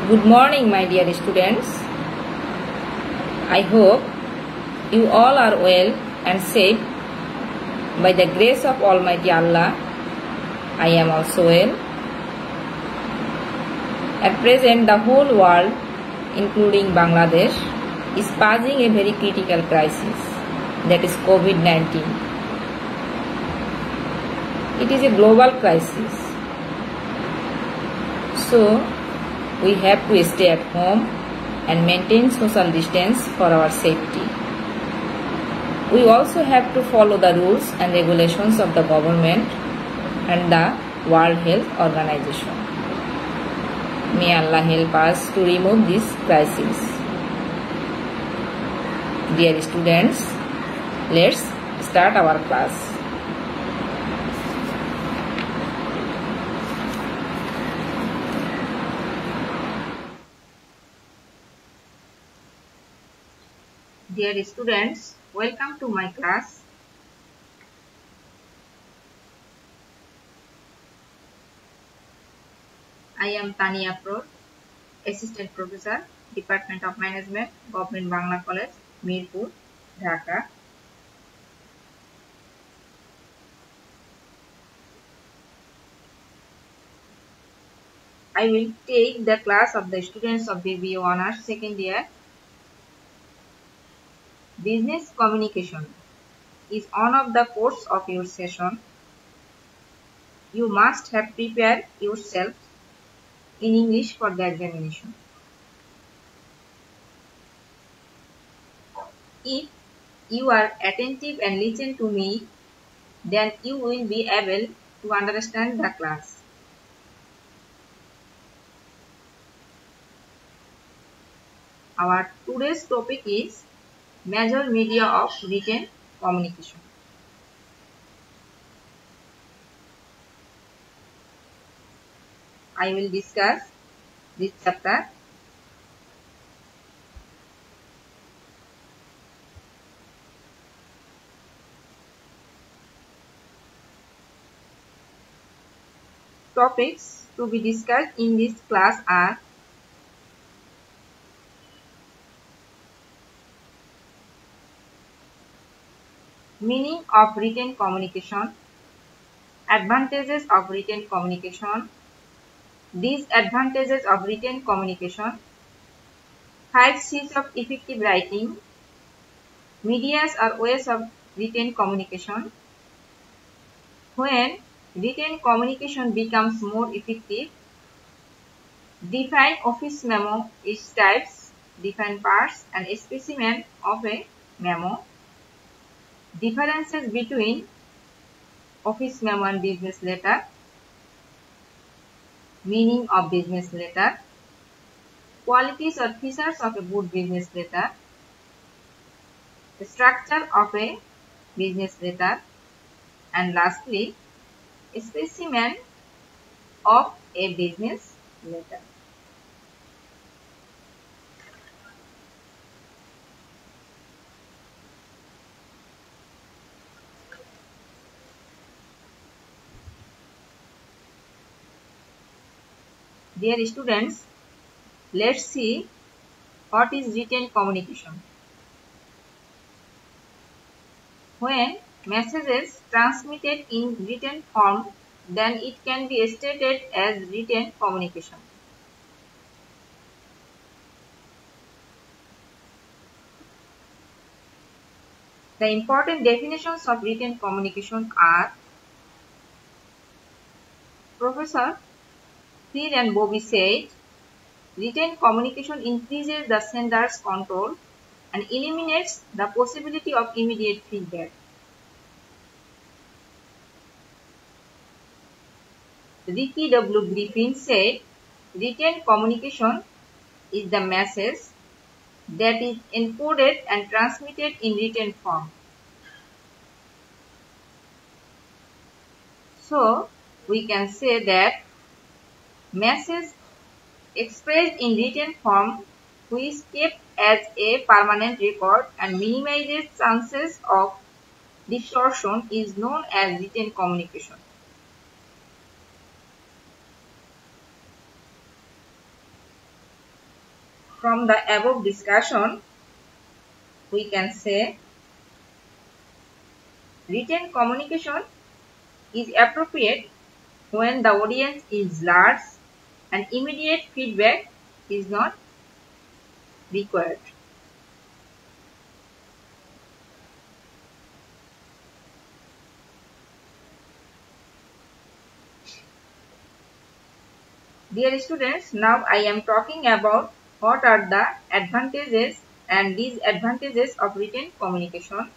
Good morning, my dear students. I hope you all are well and safe. By the grace of Almighty Allah, I am also well. At present, the whole world, including Bangladesh, is passing a very critical crisis, that is COVID-19. It is a global crisis. So, we have to stay at home and maintain social distance for our safety. We also have to follow the rules and regulations of the government and the World Health Organization. May Allah help us to remove this crisis. Dear students, let's start our class. Dear students, welcome to my class. I am Tania Pro, Assistant Professor, Department of Management, Government Bangla College, Mirpur, Dhaka. I will take the class of the students of BBA Honours second year. Business communication is one of the course of your session. You must have prepared yourself in English for the examination. If you are attentive and listen to me, then you will be able to understand the class. Our today's topic is major media of written communication. I will discuss this chapter. Topics to be discussed in this class are meaning of written communication, advantages of written communication, disadvantages of written communication, 5 C's of effective writing, medias or ways of written communication, when written communication becomes more effective, define office memo, its types, define parts and a specimen of a memo, differences between office memo and business letter, meaning of business letter, qualities or features of a good business letter, the structure of a business letter, and lastly, a specimen of a business letter. Dear students, let's see what is written communication. When messages transmitted in written form, then it can be stated as written communication. The important definitions of written communication are: Professor Freed and Bobby said, written communication increases the sender's control and eliminates the possibility of immediate feedback. Ricky W. Griffin said, written communication is the message that is encoded and transmitted in written form. So, we can say that message expressed in written form, which is kept as a permanent record and minimizes chances of distortion, is known as written communication. From the above discussion, we can say written communication is appropriate when the audience is large and immediate feedback is not required. Dear students, now I am talking about what are the advantages and disadvantages of written communication.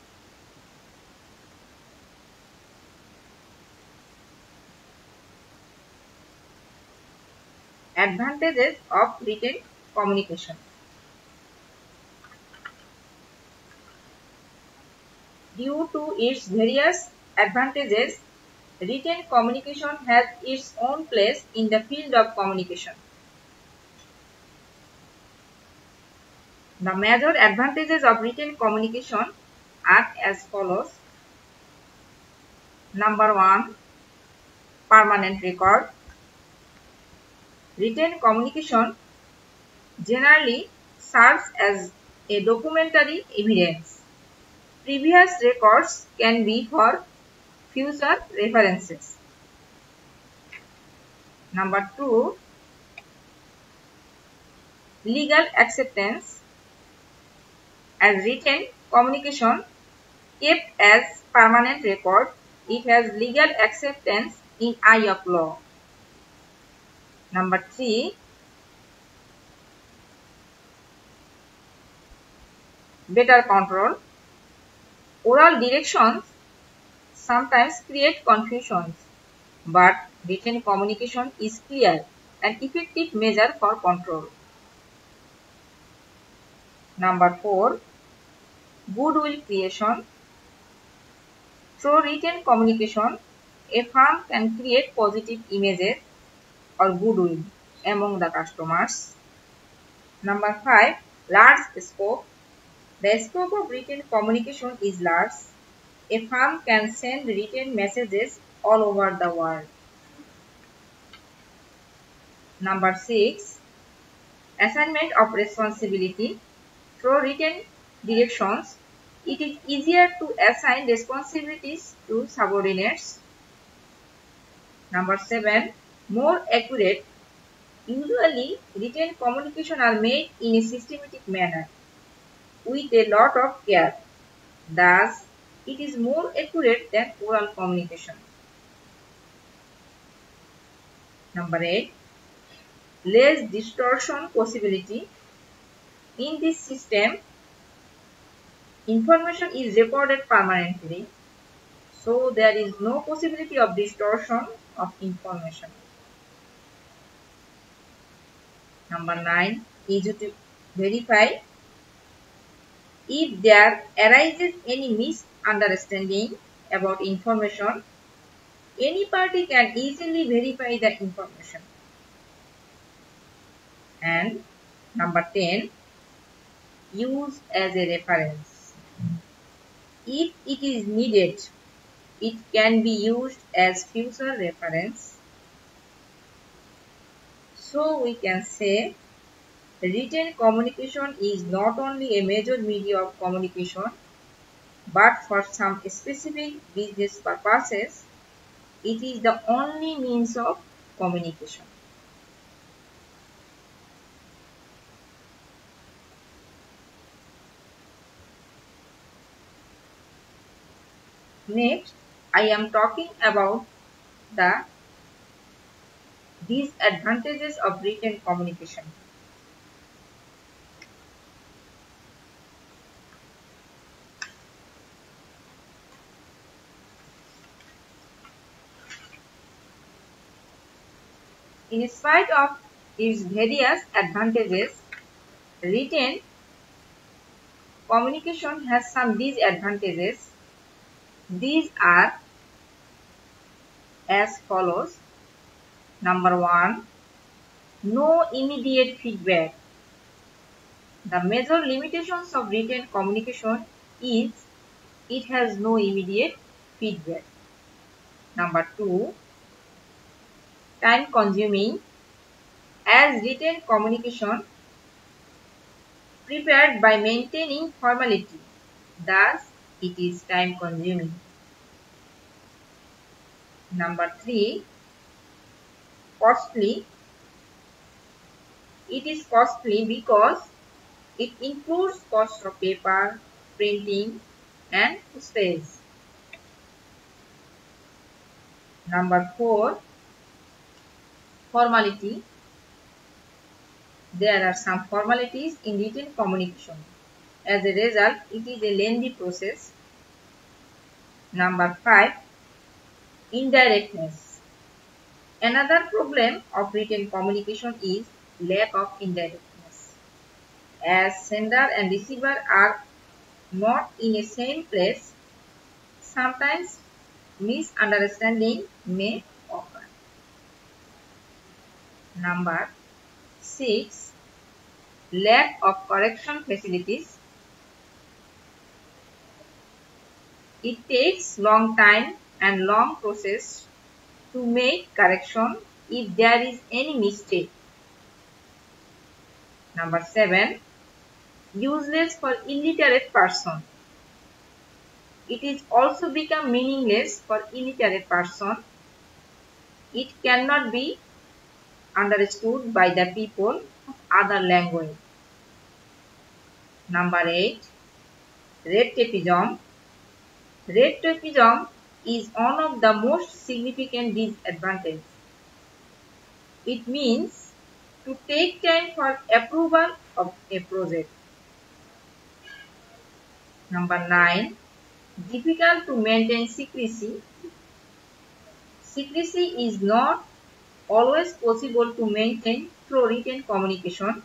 Advantages of written communication. Due to its various advantages, written communication has its own place in the field of communication. The major advantages of written communication are as follows. Number 1, permanent record. Written communication generally serves as a documentary evidence. Previous records can be for future references. Number 2, legal acceptance. As written communication kept as permanent record, it has legal acceptance in eye of law. Number 3, better control. Oral directions sometimes create confusions, but written communication is clear and effective measure for control. Number 4, goodwill creation. Through written communication, a firm can create positive images or goodwill among the customers. Number 5, large scope. The scope of written communication is large. A firm can send written messages all over the world. Number 6, assignment of responsibility. Through written directions, it is easier to assign responsibilities to subordinates. Number 7, more accurate. Usually, written communication are made in a systematic manner with a lot of care. Thus, it is more accurate than oral communication. Number 8, less distortion possibility. In this system, information is recorded permanently, so there is no possibility of distortion of information. Number 9, easy to verify. If there arises any misunderstanding about information, any party can easily verify the information. And number 10, use as a reference. If it is needed, it can be used as future reference. So we can say written communication is not only a major media of communication, but for some specific business purposes, it is the only means of communication. Next, I am talking about the disadvantages of written communication. In spite of its various advantages, written communication has some disadvantages. These are as follows. Number 1, no immediate feedback. The major limitations of written communication is it has no immediate feedback. Number 2, time consuming. As written communication prepared by maintaining formality. Thus, it is time consuming. Number 3, costly. It is costly because it includes cost of paper, printing, and postage. Number 4, formality. There are some formalities in written communication. As a result, it is a lengthy process. Number 5, indirectness. Another problem of written communication is lack of indirectness. As sender and receiver are not in a same place, sometimes misunderstanding may occur. Number 6, lack of correction facilities. It takes long time and long process to make correction if there is any mistake. Number 7, useless for illiterate person. It is also become meaningless for illiterate person. It cannot be understood by the people of other language. Number 8, red tapeism. Red tapeism is one of the most significant disadvantages. It means to take time for approval of a project. Number 9, difficult to maintain secrecy. Secrecy is not always possible to maintain through written communication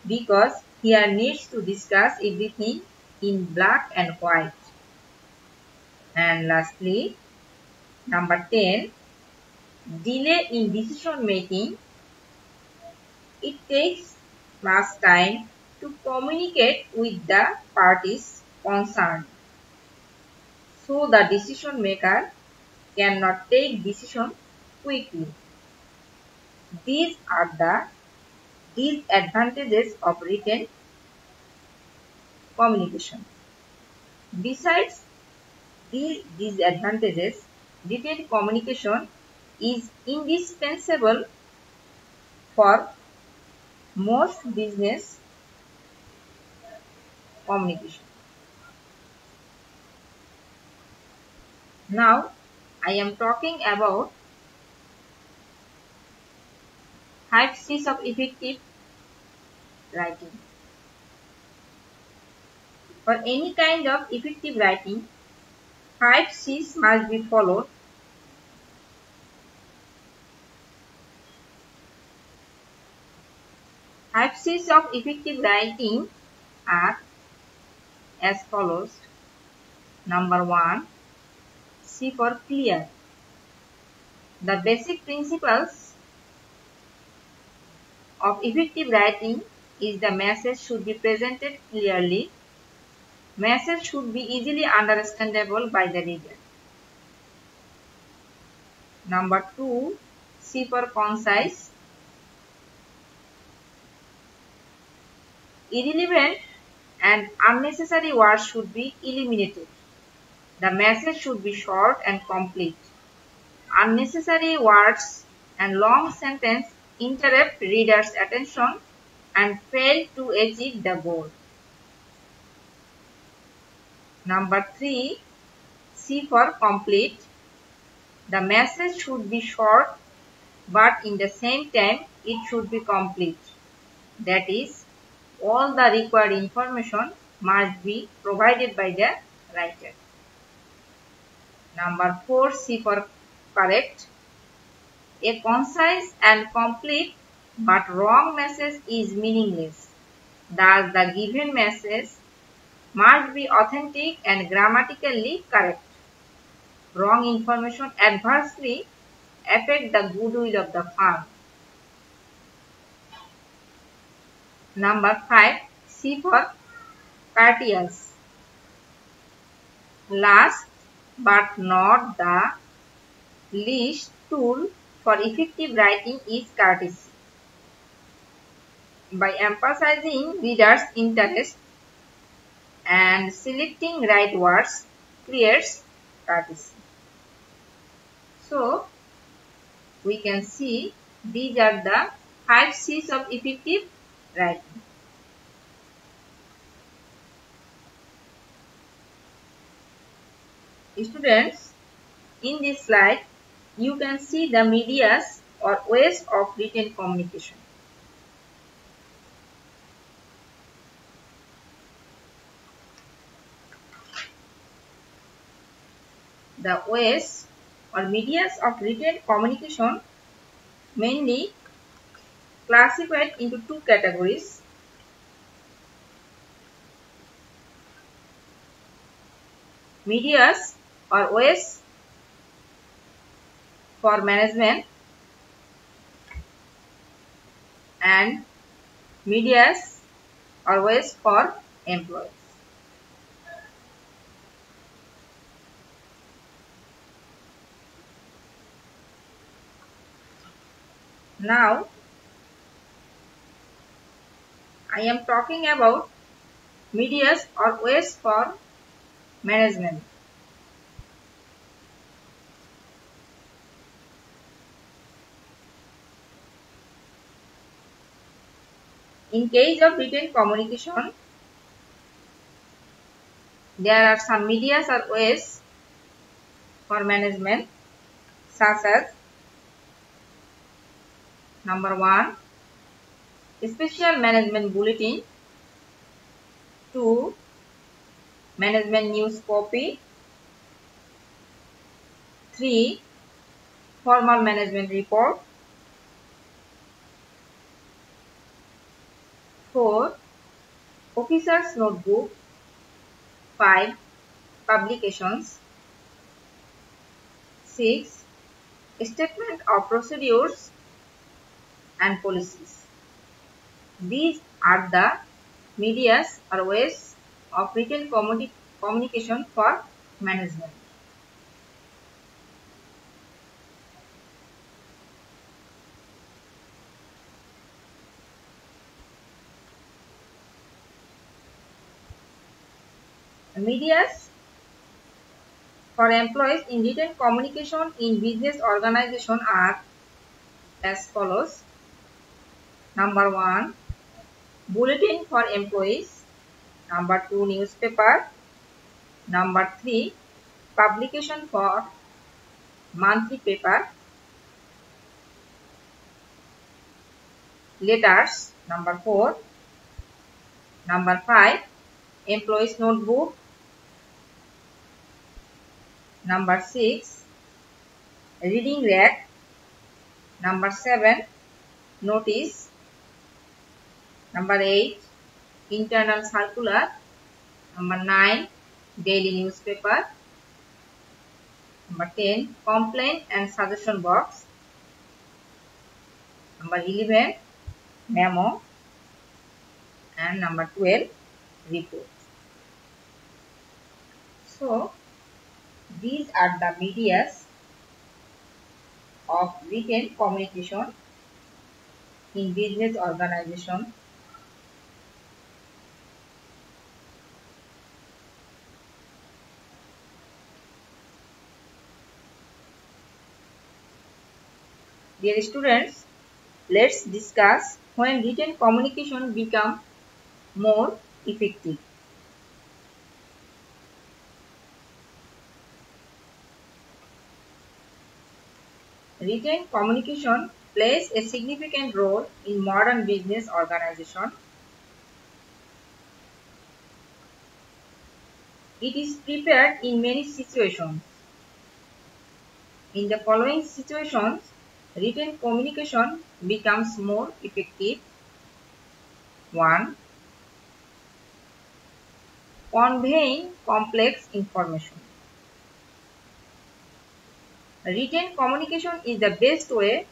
because here needs to discuss everything in black and white. And lastly, number 10, delay in decision making. It takes much time to communicate with the parties concerned, so the decision maker cannot take decision quickly. These are the disadvantages of written communication. Besides these disadvantages, written communication is indispensable for most business communication. Now, I am talking about 5 C's of effective writing. For any kind of effective writing, 5 C's must be followed. Five C's of effective writing are as follows. Number 1, C for clear. The basic principles of effective writing is the message should be presented clearly. Message should be easily understandable by the reader. Number 2, C for concise. Irrelevant and unnecessary words should be eliminated. The message should be short and complete. Unnecessary words and long sentences interrupt reader's attention and fail to achieve the goal. Number 3, C for complete. The message should be short, but in the same time it should be complete. That is, all the required information must be provided by the writer. Number 4, C for correct. A concise and complete but wrong message is meaningless. Thus, the given message must be authentic and grammatically correct. Wrong information adversely affect the goodwill of the firm. Number 5, C for courteous. Last but not the least tool for effective writing is courtesy. by emphasizing readers' interest and selecting right words creates courtesy. So, we can see these are the 5 C's of effective writing. Students, in this slide, you can see the medias or ways of written communication. The ways or medias of written communication mainly classified into 2 categories. Medias or ways for management and medias or ways for employees. Now, I am talking about medias or ways for management. In case of written communication, there are some medias or ways for management such as number 1, special management bulletin, 2, management news copy, 3, formal management report, 4, officer's notebook, 5, publications, 6, statement of procedures and policies. These are the medias or ways of written communication for management. Medias for employees in written communication in business organization are as follows. Number 1, bulletin for employees. Number 2, newspaper. Number 3, publication for monthly paper. Letters. Number 4. Number 5, employees notebook. Number 6, reading rack. Number 7, notice. Number 8, internal circular. Number 9, daily newspaper. Number 10, complaint and suggestion box. Number 11, memo. And number 12, report. So, these are the medias of written communication in business organization. Dear students, let's discuss when written communication become more effective. Written communication plays a significant role in modern business organization. It is prepared in many situations. In the following situations, written communication becomes more effective. 1. Conveying complex information. Written communication is the best way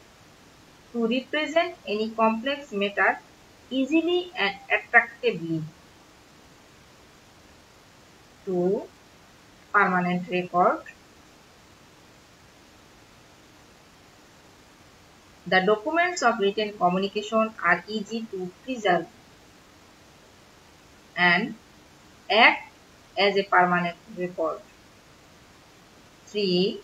to represent any complex matter easily and attractively. 2. Permanent record. The documents of written communication are easy to preserve and act as a permanent record. 3.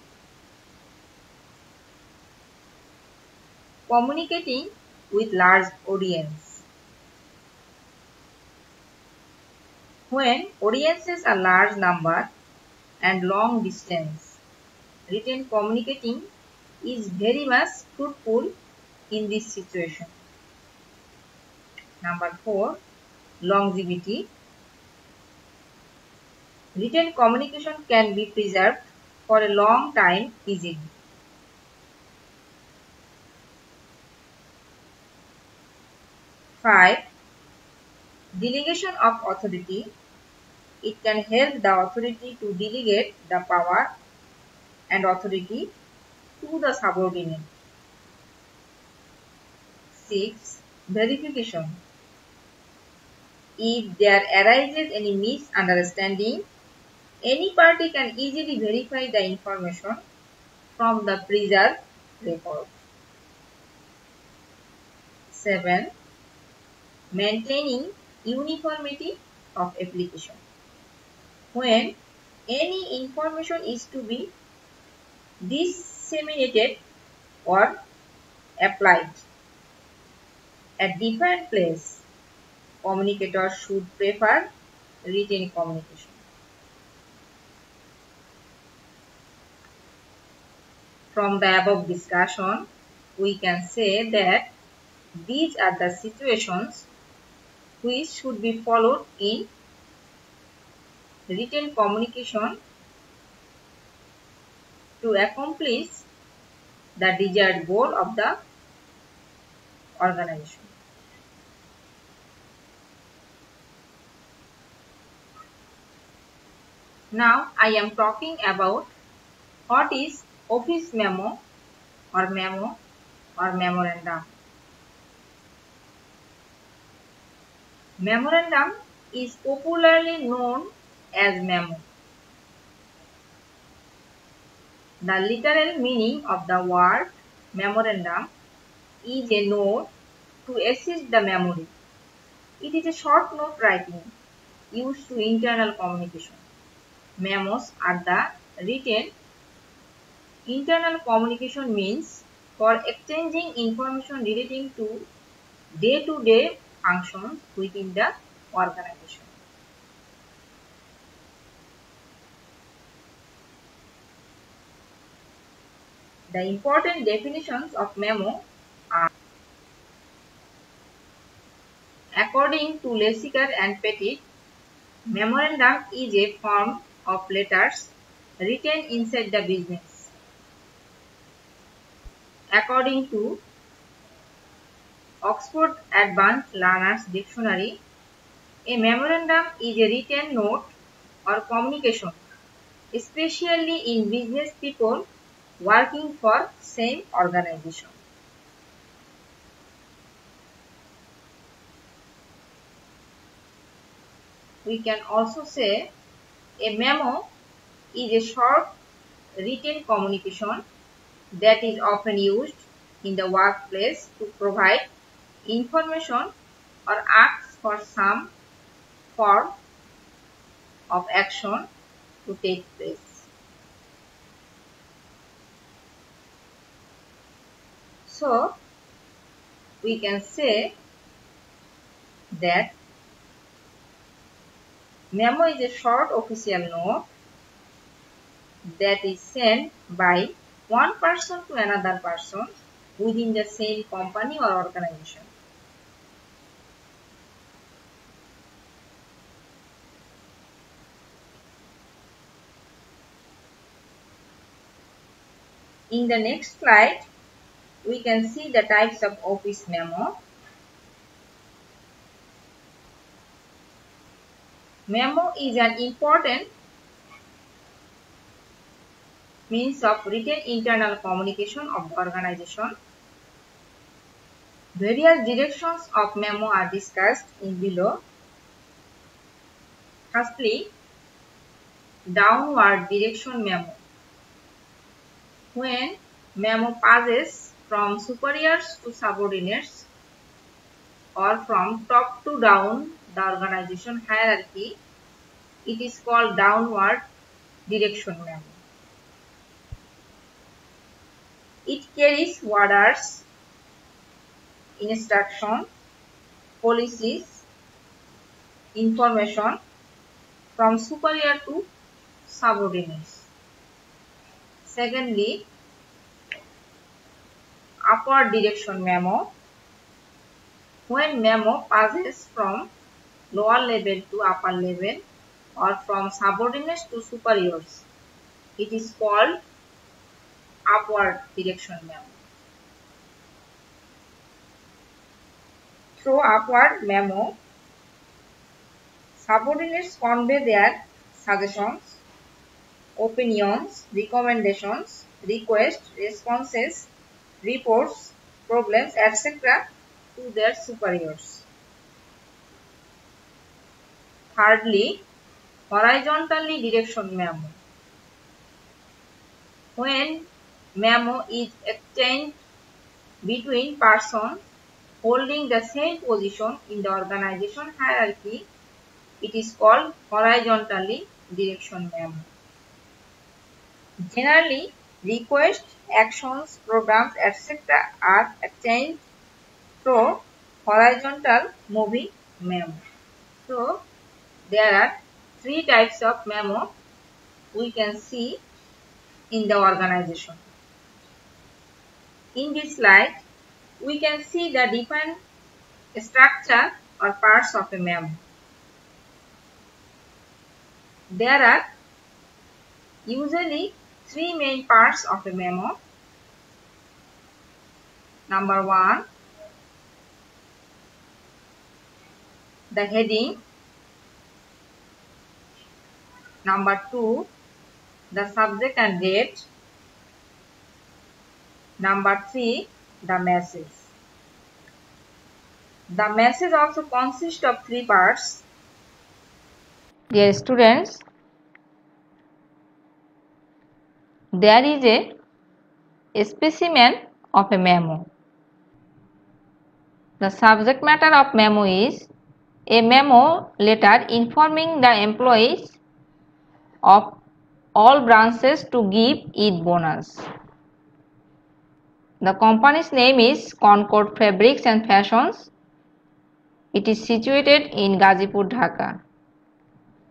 Communicating with large audience. When audiences are large number and long distance, written communicating is very much fruitful in this situation. Number 4. Longevity. Written communication can be preserved for a long time easily. 5. Delegation of authority. It can help the authority to delegate the power and authority to the subordinate. 6. Verification. If there arises any misunderstanding, any party can easily verify the information from the preserved record. 7. Maintaining uniformity of application. When any information is to be disseminated or applied at different place, communicators should prefer written communication. From the above discussion, we can say that these are the situations which should be followed in written communication to accomplish the desired goal of the organization. Now I am talking about what is office memo or memorandum. Memorandum is popularly known as memo. The literal meaning of the word memorandum is a note to assist the memory. It is a short note writing used to internal communication. Memos are the written internal communication means for exchanging information relating to day-to-day functions within the organization. The important definitions of memo are: according to Lessiker and Petit, memorandum is a form of letters written inside the business. According to Oxford Advanced Learners Dictionary, a memorandum is a written note or communication, especially in business people working for same organization. We can also say a memo is a short written communication that is often used in the workplace to provide information or ask for some form of action to take place. So, we can say that memo is a short official note that is sent by one person to another person within the same company or organization. In the next slide, we can see the types of office memo. Memo is an important means of written internal communication of the organization. Various directions of memo are discussed in below. Firstly, downward direction memo. When memo passes from superiors to subordinates or from top to down the organization hierarchy, it is called downward direction memo. It carries orders, instructions, policies, information from superior to subordinates. Secondly, upward direction memo. When memo passes from lower level to upper level or from subordinates to superiors, it is called upward direction memo. Through upward memo, subordinates convey their suggestions, opinions, recommendations, requests, responses, reports, problems, etc. to their superiors. Thirdly, horizontally direction memo. When memo is exchanged between persons holding the same position in the organization hierarchy, it is called horizontally direction memo. Generally, requests, actions, programs, etc. are exchanged through horizontal moving memo. So, there are three types of memo we can see in the organization. In this slide, we can see the different structure or parts of a memo. There are usually three main parts of a memo. Number one, the heading. Number two, the subject and date. Number three, the message. The message also consists of three parts. Dear students, there is a specimen of a memo. The subject matter of memo is a memo letter informing the employees of all branches to give Eid bonus. The company's name is Concord Fabrics and Fashions. It is situated in Gazipur, Dhaka.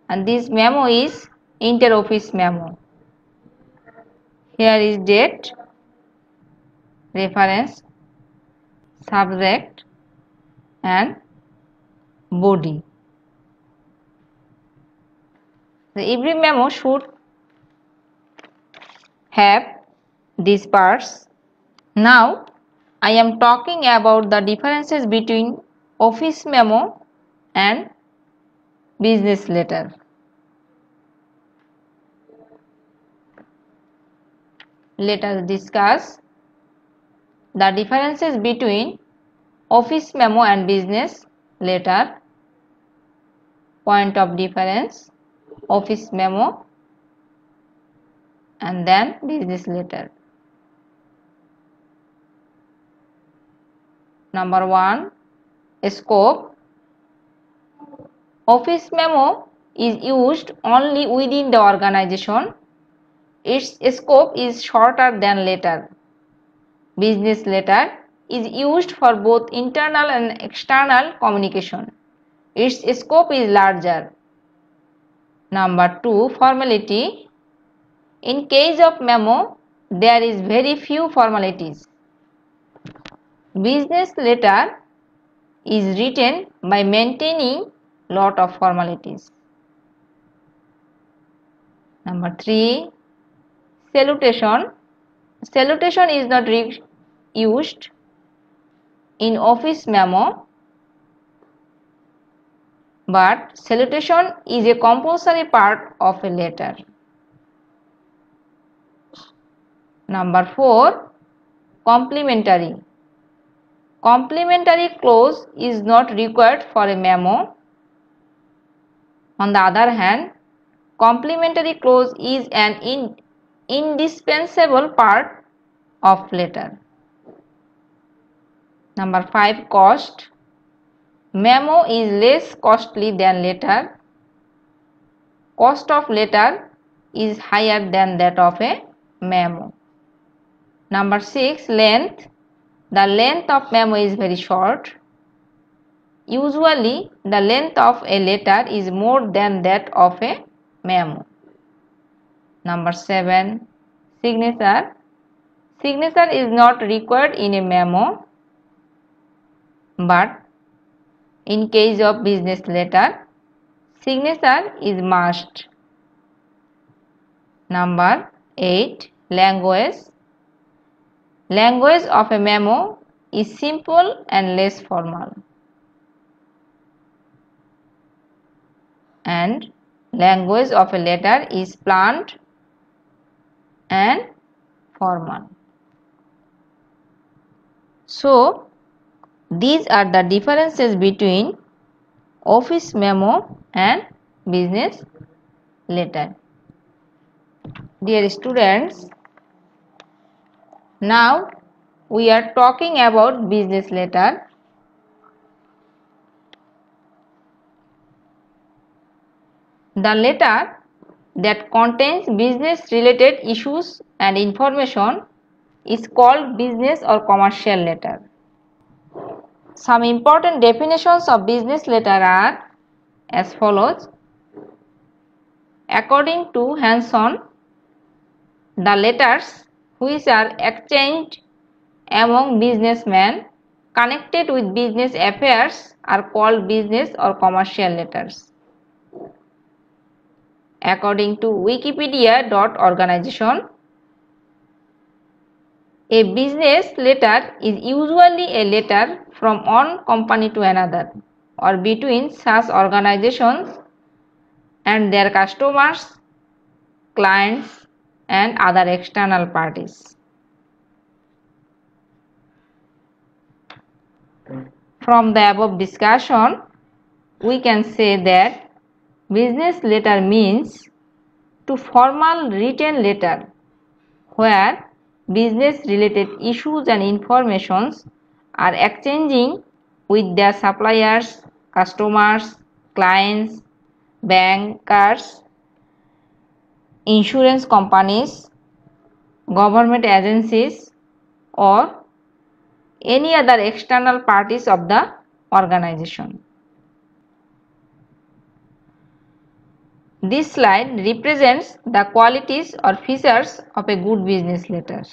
And this memo is inter-office memo. Here is date, reference, subject and body. Every memo should have these parts. Now, I am talking about the differences between office memo and business letter. Let us discuss the differences between office memo and business letter. Point of difference, office memo and then business letter. Number one, scope. Office memo is used only within the organization. Its scope is shorter than letter. Business letter is used for both internal and external communication. Its scope is larger. Number two, formality. In case of memo, there is very few formalities. Business letter is written by maintaining lot of formalities. Number three, salutation. Salutation is not used in office memo, but salutation is a compulsory part of a letter. Number four, complimentary. Complimentary clause is not required for a memo. On the other hand, complimentary clause is an indispensable part of letter. Number 5, cost. Memo is less costly than letter. Cost of letter is higher than that of a memo. Number 6, length. The length of memo is very short. Usually, the length of a letter is more than that of a memo. Number 7, signature. Signature is not required in a memo, but in case of business letter, signature is must. Number 8, language. Language of a memo is simple and less formal. And language of a letter is planned and formal. So, these are the differences between office memo and business letter. Dear students, now we are talking about business letter. The letter that contains business related issues and information is called business or commercial letter. Some important definitions of business letter are as follows. According to Hanson, the letters which are exchanged among businessmen connected with business affairs are called business or commercial letters. According to Wikipedia.organization, a business letter is usually a letter from one company to another or between such organizations and their customers, clients, and other external parties. From the above discussion, we can say that business letter means to formal written letter where business related issues and informations are exchanging with their suppliers, customers, clients, bankers, insurance companies, government agencies, or any other external parties of the organization. This slide represents the qualities or features of a good business letter.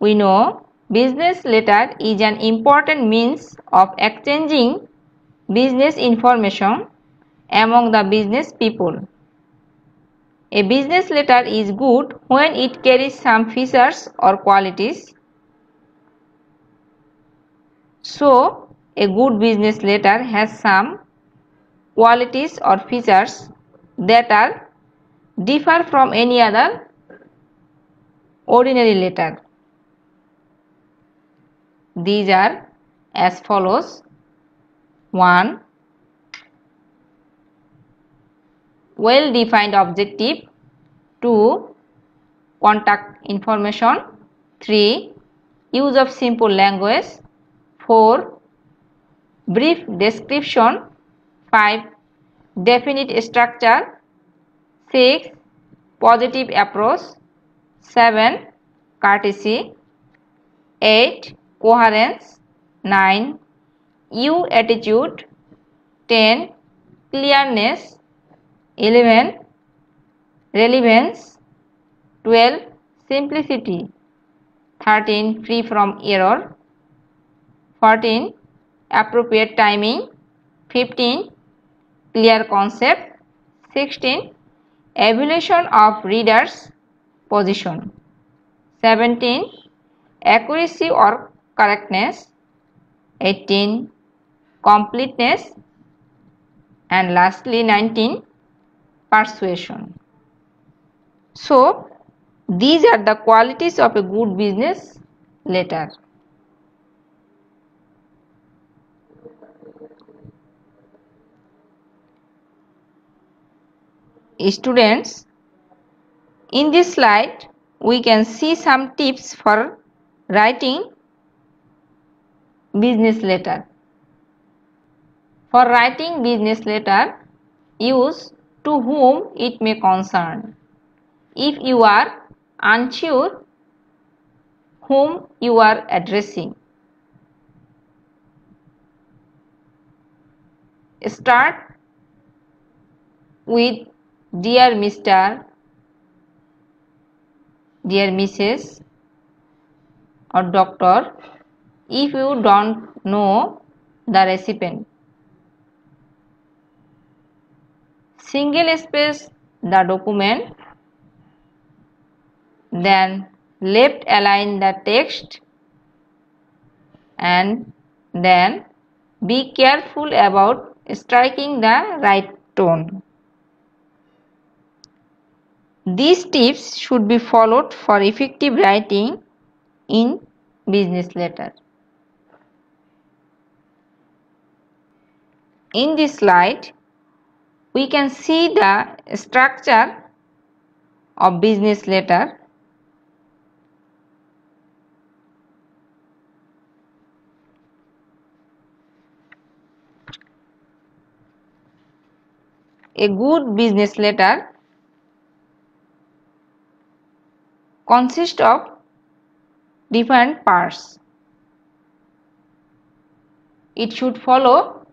We know business letter is an important means of exchanging business information among the business people. A business letter is good when it carries some features or qualities. So, a good business letter has some qualities or features that are differ from any other ordinary letter. These are as follows. 1. Well defined objective. 2. Contact information. 3. Use of simple language. 4. Brief description. 5. Definite structure. 6. Positive approach. 7. Courtesy. 8. Coherence. 9. You attitude. 10. Clearness. 11. Relevance. 12. Simplicity. 13. Free from error. 14. Appropriate timing. 15. Clear concept. 16. Evaluation of reader's position. 17. Accuracy or correctness. 18. Completeness. And lastly 19. Persuasion. So, these are the qualities of a good business letter. Students, in this slide we can see some tips for Writing business letter. For writing business letter, use to whom it may concern. If you are unsure whom you are addressing, start with Dear Mr., Dear Mrs. or Doctor if you don't know the recipient. Single space the document, then left align the text, and then be careful about striking the right tone. These tips should be followed for effective writing in business letter. In this slide, we can see the structure of business letter. A good business letter consists of different parts. It should follow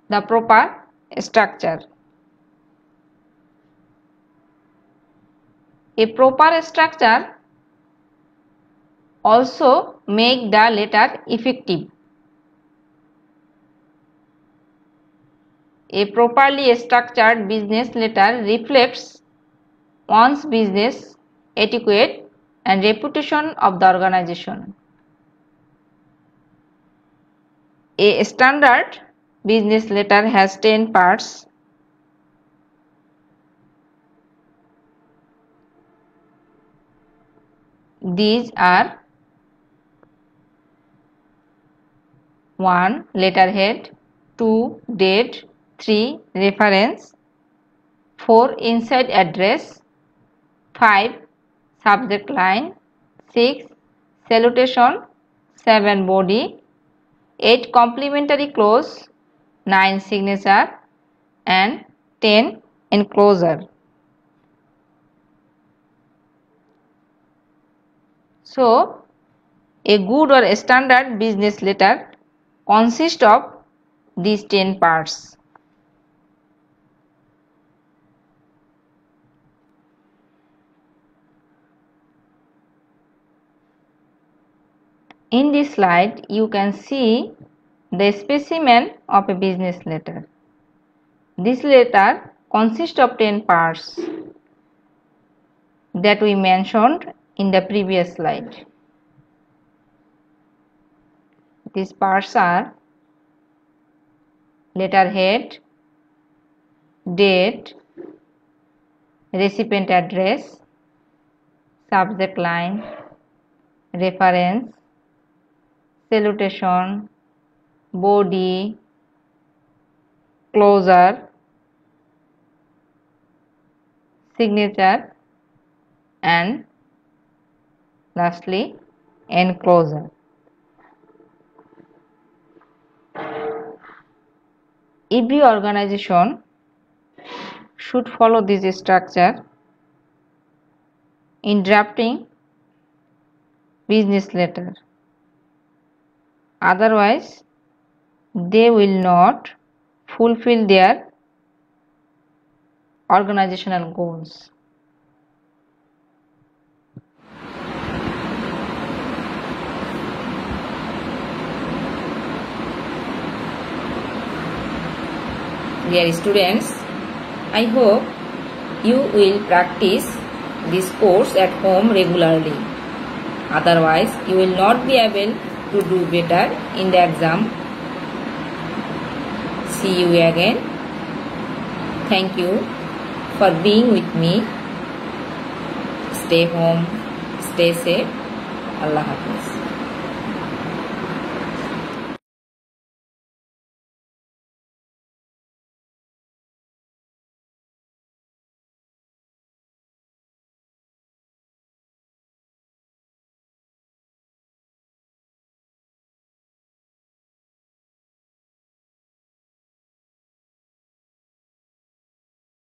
the proper structure. A proper structure also make the letter effective. A properly structured business letter reflects one's business etiquette and reputation of the organization. A standard business letter has 10 parts. These are 1. Letterhead, 2. Date, 3. Reference, 4. Inside address, 5. Subject line, 6. Salutation, 7. Body, 8. Complimentary clause, 9. Signature, and 10. Enclosure. So, a good or a standard business letter consists of these 10 parts. In this slide, you can see the specimen of a business letter. This letter consists of 10 parts that we mentioned in the previous slide. These parts are letterhead, date, recipient address, subject line, reference, salutation, body, closure, signature, and lastly enclosure. Every organization should follow this structure in drafting business letter. Otherwise, they will not fulfill their organizational goals. Dear students, I hope you will practice this course at home regularly. Otherwise, you will not be able to do better in the exam. See you again. Thank you for being with me. Stay home, stay safe. Allah Hafiz.